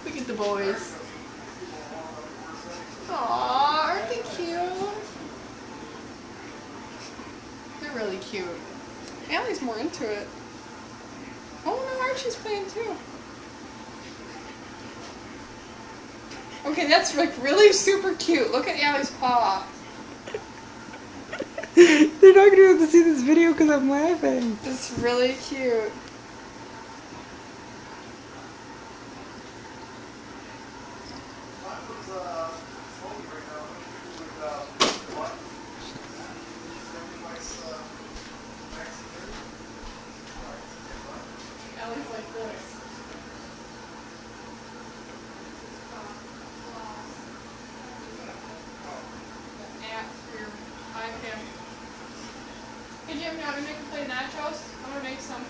Look at the boys. Aww, aren't they cute? They're really cute. Allie's more into it. Oh no, Archie's playing too. Okay, that's like really super cute. Look at Allie's paw. They're not going to be able to see this video because I'm laughing. It's really cute. Allie's like this. App for your iPad. Hey Jim, you want me to make you play nachos? I'm gonna make some.